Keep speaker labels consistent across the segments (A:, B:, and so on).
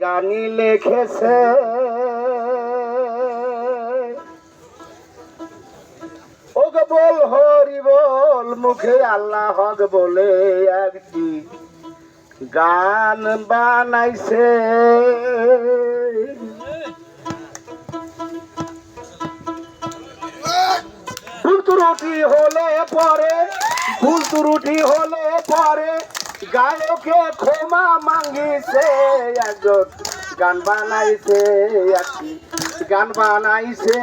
A: গানি লিখেছে ওকে বল হরি বল মুখে আল্লাহ হক বলে একটি গান বানাইছে ভুল ত্রুটি হলে পরে গায়কে ক্ষমা মাঙ্গিছে একজন গান বানাইছে একটি গান বানাইছে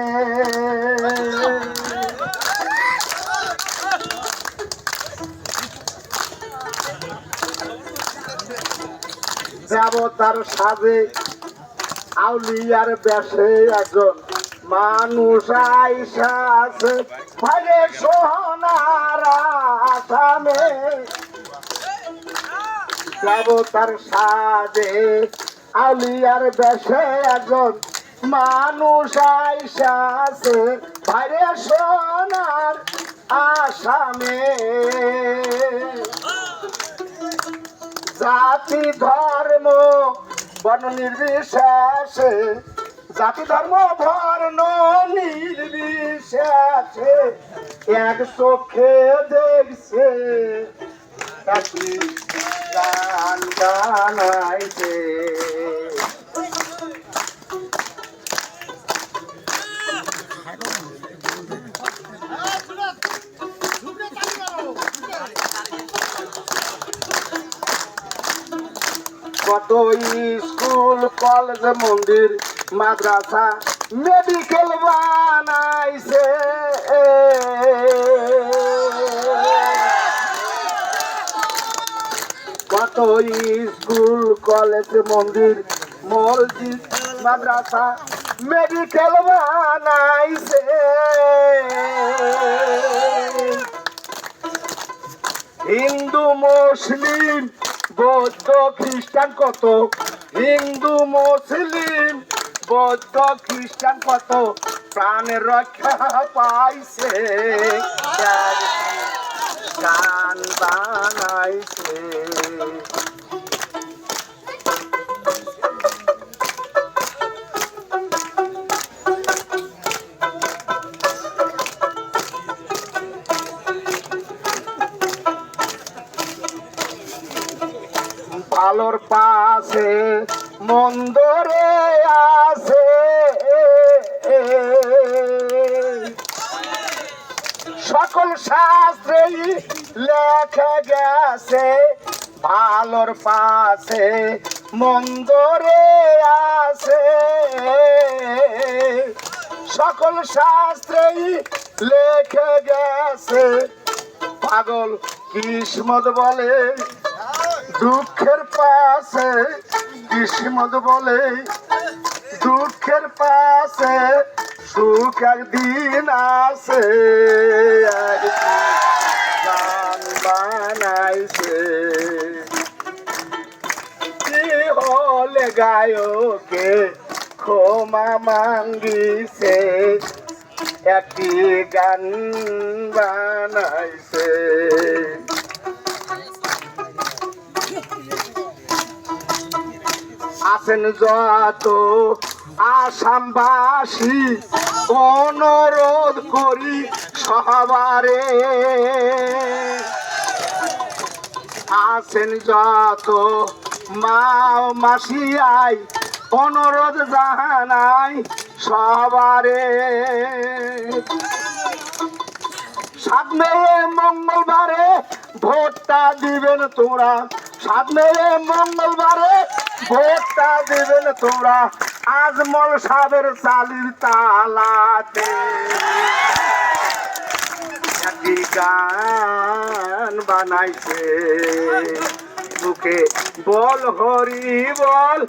A: দেবতার সাজে আউলিয়ার বেশে একজন মানুষ আইসা আছে ভাইরে সোহনার আসামে দেবতার সাজে আউলিয়ার বেশে একজন মানুষ আইসা আছে ভাইরে সোনার আসামে জাতি ধর্ম বর্ণ নির্বিশেষে জাতি ধর্ম বর্ণ নির্বিশেষে এক চোখে দেখছে একটি গান বানাইছে কত স্কুল কলেজ মন্দির মাদ্রাসা মেডিকেল বানাইছে কত স্কুল কলেজ মন্দির মসজিদ মাদ্রাসা মেডিকেল বানাইছে হিন্দু মুসলিম বৌদ্ধ খ্রিস্টান কত হিন্দু মুসলিম বৌদ্ধ খ্রিস্টান কত প্রাণের রক্ষা পাইছে গান বানাইছে ভালোর পাশে মন্দরে আছে সকল শাস্ত্রেই লেখা গেছে ভালোর পাশে মন্দরে আছে সকল শাস্ত্রেই লেখা গেছে পাগল কিসমত বলে দুঃখের পাশে কিসমত বলে দুঃখের পাশে সুখ একদিন আসে গান বানাইছে কি হলে গায়কে ক্ষমা মাঙ্গিছে একটি গান বানাইছে আছেন যত আসামবাসী অনুরোধ করি সবারে আছেন যত মা মাসি আই অনুরোধ জানাই সবারে সামনে মঙ্গলবারে ভোটটা দিবেন তোমরা সামনে মঙ্গলবারে ভোটটা দিবেন তোমরা আজমল সাহেবের চালির তালাতে একটি গান বানাইছে মুখে বল হরি বল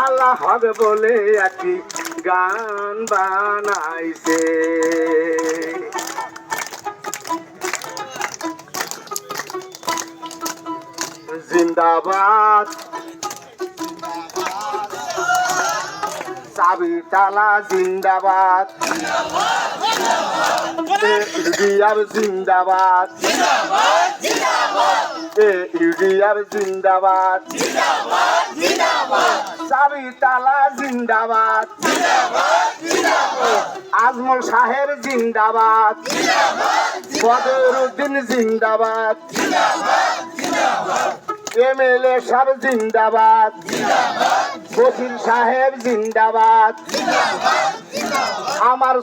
A: আল্লাহ হবে বলে একটি গান বানাইছে জিন্দাবাদ চাবি তালা জিন্দাবাদ জিন্দাবাদ ইউডিএফ জিন্দাবাদ চাবি তালা জিন্দাবাদ আজমল সাহেব জিন্দাবাদ বদরুদ্দিন জিন্দাবাদ এমএলএ সাহেব জিন্দাবাদ বকির সাহেব জিন্দাবাদ আমার